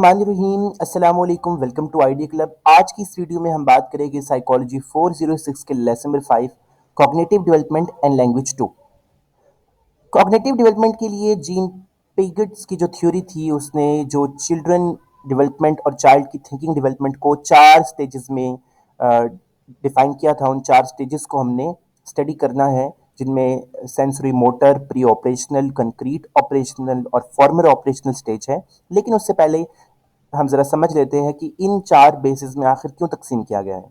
रहीम अस्सलाम वालेकुम, welcome to ID club. आज की इस वीडियो में हम बात करेंगे साइकोलॉजी 406 के lesson number 5 cognitive development and language 2। Cognitive development के लिए जीन पिगेट्स की जो थ्योरी थी, उसने जो चिल्ड्रन डेवलपमेंट और चाइल्ड की थिंकिंग डेवलपमेंट को चार स्टेजेस में डिफाइन किया था। उन चार स्टेजेस को हमने स्टडी करना है, जिनमें sensory motor, pre operational, concrete operational और फॉर्मल ऑपरेशनल स्टेज है। लेकिन उससे पहले हम जरा समझ लेते हैं कि इन चार बेसिस में आखिर क्यों तकसीम किया गया है।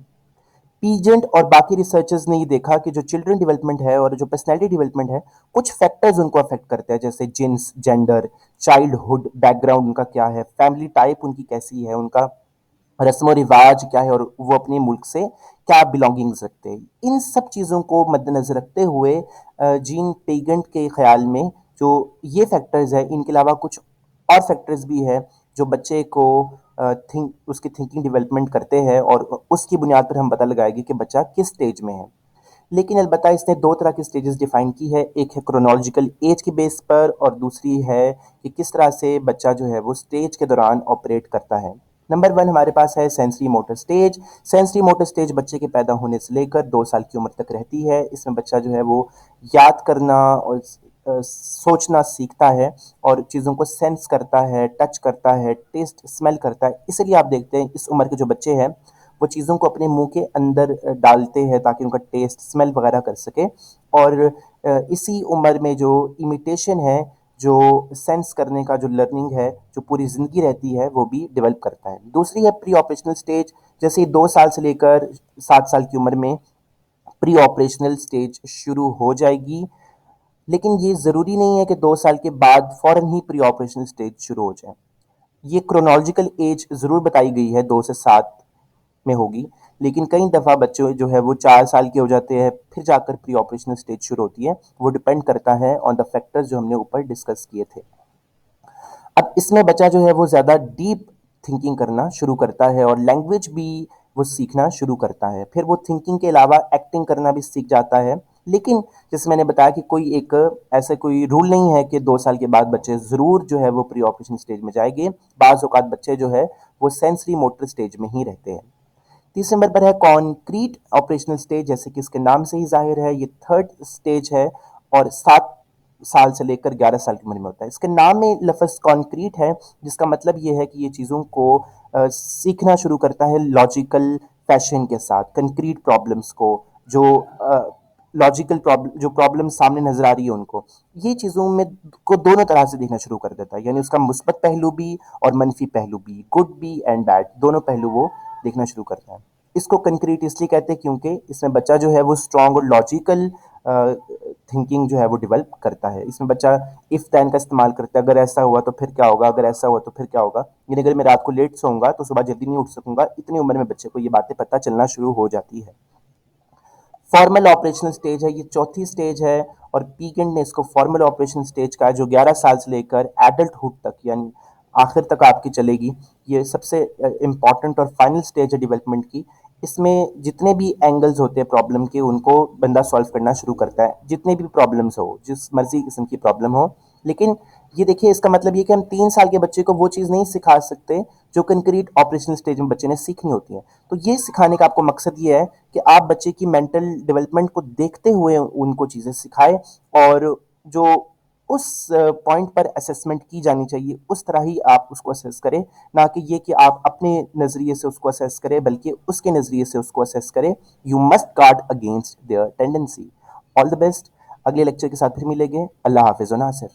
पीजेंट और बाकी रिसर्चर्स ने ये देखा कि जो चिल्ड्रन डेवलपमेंट है और जो पर्सनैलिटी डेवलपमेंट है, कुछ फैक्टर्स उनको अफेक्ट करते हैं, जैसे जिन्स, जेंडर, चाइल्डहुड बैकग्राउंड उनका क्या है, फैमिली टाइप उनकी कैसी है, उनका रस्म रिवाज क्या है, और वो अपने मुल्क से क्या बिलोंगिंग्स रखते हैं। इन सब चीज़ों को मद्देनजर रखते हुए जीन पेगेंट के ख्याल में जो ये फैक्टर्स है, इनके अलावा कुछ और फैक्टर्स भी है जो बच्चे को उसकी थिंकिंग डेवलपमेंट करते हैं, और उसकी बुनियाद पर हम पता लगाएंगे कि बच्चा किस स्टेज में है। लेकिन अलबत्ता इसने दो तरह की स्टेजेस डिफाइन की है, एक है क्रोनोलॉजिकल एज के बेस पर, और दूसरी है कि किस तरह से बच्चा जो है वो स्टेज के दौरान ऑपरेट करता है। नंबर वन हमारे पास है sensory motor stage. Sensory motor stage बच्चे के पैदा होने से लेकर 2 साल की उम्र तक रहती है। इसमें बच्चा जो है वो याद करना और सोचना सीखता है, और चीज़ों को सेंस करता है, टच करता है, टेस्ट स्मेल करता है। इसलिए आप देखते हैं इस उम्र के जो बच्चे हैं वो चीज़ों को अपने मुंह के अंदर डालते हैं ताकि उनका टेस्ट स्मेल वगैरह कर सके। और इसी उम्र में जो इमिटेशन है, जो सेंस करने का जो लर्निंग है, जो पूरी ज़िंदगी रहती है, वो भी डेवलप करता है। दूसरी है प्री ऑपरेशनल स्टेज। जैसे 2 साल से लेकर 7 साल की उम्र में प्री ऑपरेशनल स्टेज शुरू हो जाएगी। लेकिन ये ज़रूरी नहीं है कि 2 साल के बाद फ़ौरन ही प्री ऑपरेशनल स्टेज शुरू हो जाए। ये क्रोनोलॉजिकल एज ज़रूर बताई गई है 2 से 7 में होगी, लेकिन कई दफ़ा बच्चे जो है वो 4 साल के हो जाते हैं, फिर जाकर प्री ऑपरेशनल स्टेज शुरू होती है। वो डिपेंड करता है ऑन द फैक्टर्स जो हमने ऊपर डिस्कस किए थे। अब इसमें बच्चा जो है वो ज़्यादा डीप थिंकिंग करना शुरू करता है, और लैंग्वेज भी वो सीखना शुरू करता है। फिर वो थिंकिंग के अलावा एक्टिंग करना भी सीख जाता है। लेकिन जैसे मैंने बताया कि कोई एक ऐसा कोई रूल नहीं है कि 2 साल के बाद बच्चे ज़रूर जो है वो प्री ऑपरेशन स्टेज में जाएंगे। बाज़ औक़ात बच्चे जो है वो सेंसरी मोटर स्टेज में ही रहते हैं। तीसरे नंबर पर है कॉन्क्रीट ऑपरेशनल स्टेज। जैसे कि इसके नाम से ही जाहिर है, ये थर्ड स्टेज है, और 7 साल से लेकर 11 साल की उम्र में होता है। इसके नाम में लफ्ज़ कॉन्क्रीट है, जिसका मतलब ये है कि ये चीज़ों को सीखना शुरू करता है लॉजिकल फैशन के साथ, कंक्रीट प्रॉब्लम्स को, जो लॉजिकल प्रॉब्लम, जो प्रॉब्लम सामने नजर आ रही है उनको, ये चीज़ों में को दोनों तरह से देखना शुरू कर देता है। यानी उसका मुस्बत पहलू भी और मनफी पहलू भी, गुड भी एंड बैड, दोनों पहलू वो देखना शुरू करता है। इसको कंक्रीट इसलिए कहते हैं क्योंकि इसमें बच्चा जो है वो स्ट्रॉन्ग और लॉजिकल थिंकिंग जो है वो डेवलप करता है। इसमें बच्चा इफ़ दैन का इस्तेमाल करता है, अगर ऐसा हुआ तो फिर क्या होगा, अगर ऐसा हुआ तो फिर क्या होगा, यानी अगर मैं रात को लेट सोऊंगा तो सुबह जल्दी नहीं उठ सकूंगा। इतनी उम्र में बच्चे को ये बातें पता चलना शुरू हो जाती है। फॉर्मल ऑपरेशनल स्टेज है, ये चौथी स्टेज है, और पीकेंड ने इसको फॉर्मल ऑपरेशन स्टेज का, जो 11 साल से लेकर एडल्टहुड तक यानी आखिर तक आपकी चलेगी। ये सबसे इम्पॉर्टेंट और फाइनल स्टेज है डेवलपमेंट की। इसमें जितने भी एंगल्स होते हैं प्रॉब्लम के, उनको बंदा सॉल्व करना शुरू करता है, जितने भी प्रॉब्लम्स हो, जिस मर्जी किस्म की प्रॉब्लम हो। लेकिन ये देखिए, इसका मतलब ये कि हम 3 साल के बच्चे को वो चीज़ नहीं सिखा सकते जो कंक्रीट ऑपरेशनल स्टेज में बच्चे ने सीखनी होती है। तो ये सिखाने का आपको मकसद ये है कि आप बच्चे की मेंटल डेवलपमेंट को देखते हुए उनको चीज़ें सिखाएं, और जो उस पॉइंट पर असेसमेंट की जानी चाहिए उस तरह ही आप उसको असेस करें, ना कि ये कि आप अपने नज़रिए से उसको असेस करें, बल्कि उसके नज़रिए से उसको असेस करें। You must guard against their tendency. All the best. अगले लेक्चर के साथ फिर मिलेंगे। अल्लाह हाफिज़ व नासिर।